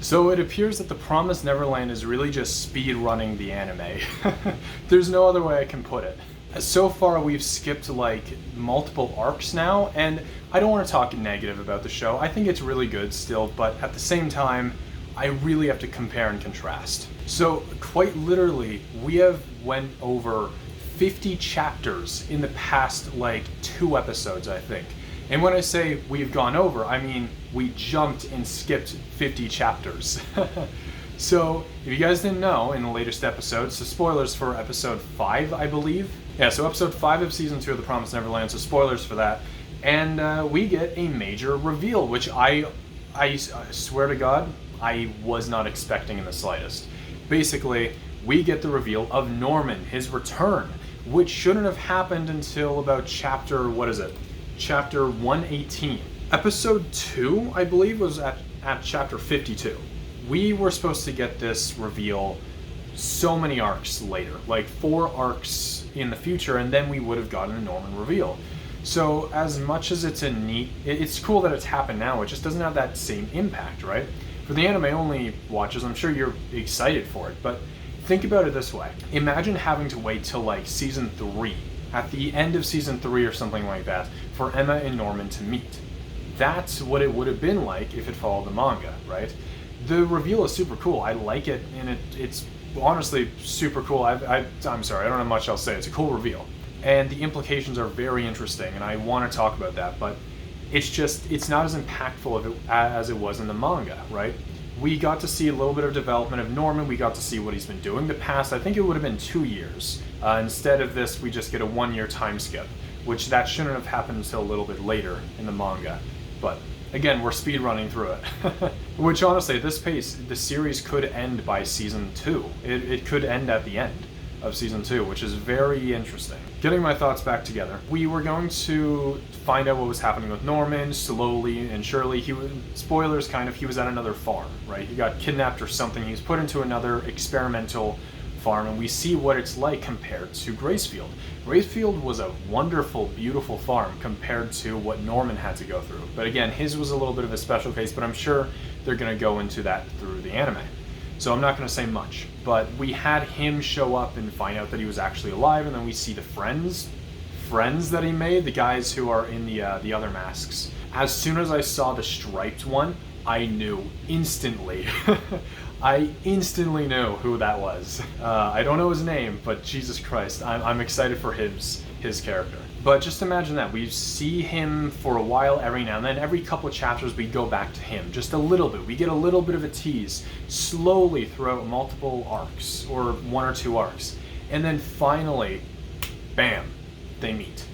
So it appears that The Promised Neverland is really just speed running the anime. There's no other way I can put it. So far we've skipped like multiple arcs now, and I don't want to talk negative about the show. I think it's really good still, but at the same time, I really have to compare and contrast. So quite literally, we have went over 50 chapters in the past like 2 episodes, I think. And when I say we've gone over, I mean we jumped and skipped 50 chapters. So if you guys didn't know, in the latest episode, so spoilers for episode 5, I believe. Yeah, so episode 5 of season 2 of The Promised Neverland, so spoilers for that. And we get a major reveal, which I swear to God, I was not expecting in the slightest. Basically, we get the reveal of Norman, his return, which shouldn't have happened until about chapter 118. Episode 2, I believe, was at chapter 52. We were supposed to get this reveal so many arcs later, like 4 arcs in the future, and then we would have gotten a Norman reveal. So as much as it's cool that it's happened now, it just doesn't have that same impact, right? For the anime only watchers, I'm sure you're excited for it, but think about it this way. Imagine having to wait till like season 3, at the end of season 3 or something like that, for Emma and Norman to meet. That's what it would have been like if it followed the manga, right? The reveal is super cool. I like it, and it's honestly super cool. I'm sorry, I don't have much else to say. It's a cool reveal. And the implications are very interesting, and I want to talk about that, but it's not as impactful as it was in the manga, right? We got to see a little bit of development of Norman. We got to see what he's been doing the past. I think it would have been 2 years. Instead of this, we just get a 1-year time skip, which that shouldn't have happened until a little bit later in the manga. But again, we're speed running through it. Which honestly, at this pace, the series could end by season 2. It could end at the end of season 2, which is very interesting. Getting my thoughts back together, we were going to find out what was happening with Norman slowly and surely. Spoilers kind of, he was at another farm, right? He got kidnapped or something. He was put into another experimental farm, and we see what it's like compared to Gracefield. Gracefield was a wonderful, beautiful farm compared to what Norman had to go through. But again, his was a little bit of a special case, but I'm sure they're going to go into that through the anime. So I'm not going to say much, but we had him show up and find out that he was actually alive, and then we see the friends that he made, the guys who are in the other masks. As soon as I saw the striped one, I knew instantly. I instantly knew who that was. I don't know his name, but Jesus Christ, I'm excited for his character. But just imagine that. We see him for a while every now and then. Every couple of chapters we go back to him, just a little bit. We get a little bit of a tease slowly throughout multiple arcs, or 1 or 2 arcs. And then finally, bam, they meet.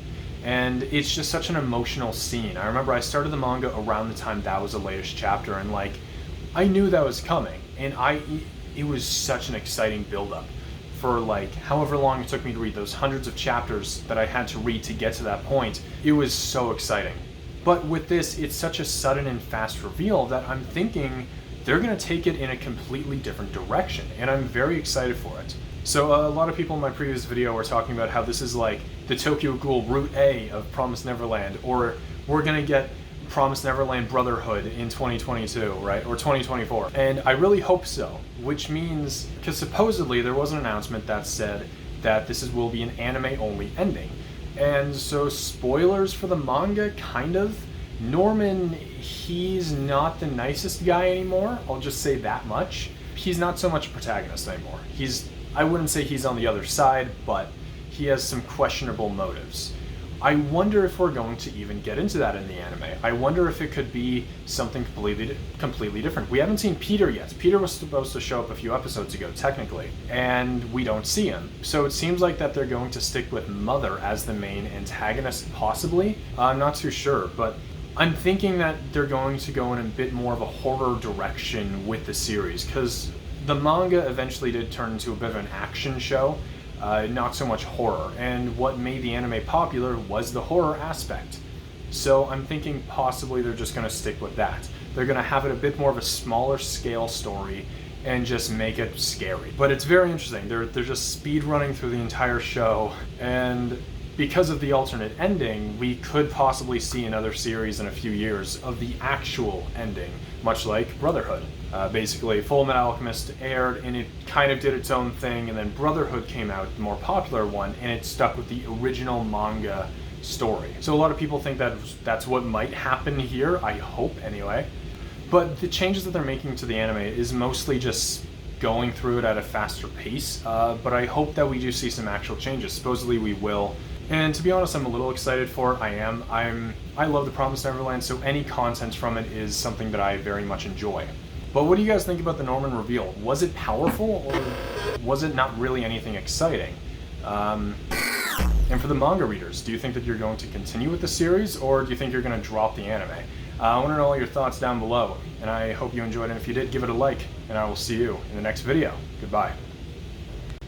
And it's just such an emotional scene. I remember I started the manga around the time that was the latest chapter, and like, I knew that was coming. And it was such an exciting build-up. For like however long it took me to read those hundreds of chapters that I had to read to get to that point, it was so exciting. But with this, it's such a sudden and fast reveal that I'm thinking they're going to take it in a completely different direction, and I'm very excited for it. So a lot of people in my previous video were talking about how this is like the Tokyo Ghoul Route A of Promised Neverland, or we're going to get Promised Neverland Brotherhood in 2022, right? Or 2024. And I really hope so, which means, because supposedly there was an announcement that said that will be an anime-only ending. And so spoilers for the manga, kind of. Norman, he's not the nicest guy anymore, I'll just say that much. He's not so much a protagonist anymore. I wouldn't say he's on the other side, but he has some questionable motives. I wonder if we're going to even get into that in the anime. I wonder if it could be something completely different. We haven't seen Peter yet. Peter was supposed to show up a few episodes ago, technically, and we don't see him. So it seems like that they're going to stick with Mother as the main antagonist, possibly. I'm not too sure, but I'm thinking that they're going to go in a bit more of a horror direction with the series, because the manga eventually did turn into a bit of an action show. Not so much horror, and what made the anime popular was the horror aspect. So I'm thinking possibly they're just going to stick with that. They're going to have it a bit more of a smaller scale story and just make it scary. But it's very interesting. They're just speed running through the entire show, and because of the alternate ending, we could possibly see another series in a few years of the actual ending much like Brotherhood. Basically, Fullmetal Alchemist aired and it kind of did its own thing, and then Brotherhood came out, the more popular one, and it stuck with the original manga story. So a lot of people think that that's what might happen here, I hope anyway. But the changes that they're making to the anime is mostly just going through it at a faster pace, but I hope that we do see some actual changes. Supposedly we will. And to be honest, I'm a little excited for it. I love The Promised Neverland, so any content from it is something that I very much enjoy. But what do you guys think about the Norman reveal? Was it powerful, or was it not really anything exciting? And for the manga readers, do you think that you're going to continue with the series, or do you think you're going to drop the anime? I want to know all your thoughts down below, and I hope you enjoyed it. And if you did, give it a like, and I will see you in the next video. Goodbye.